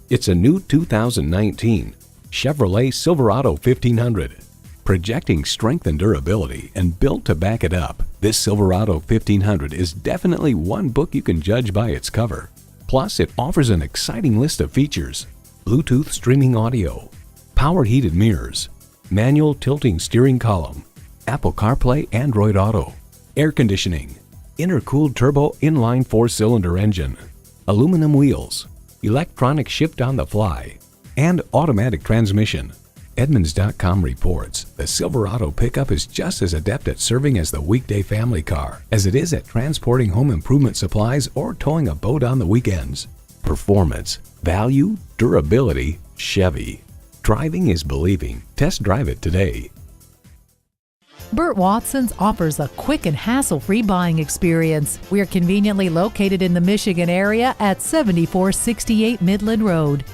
It's a new 2019 Chevrolet Silverado 1500. Projecting strength and durability and built to back it up, this Silverado 1500 is definitely one book you can judge by its cover. Plus, it offers an exciting list of features: Bluetooth streaming audio, power heated mirrors, manual tilting steering column, Apple CarPlay Android Auto, air conditioning, intercooled turbo inline 4-cylinder engine, aluminum wheels, electronic shift on the fly, and automatic transmission. Edmunds.com reports the Silverado pickup is just as adept at serving as the weekday family car as it is at transporting home improvement supplies or towing a boat on the weekends. Performance, value, durability, Chevy. Driving is believing. Test drive it today. Burt Watson's offers a quick and hassle-free buying experience. We're conveniently located in the Michigan area at 7468 Midland Road.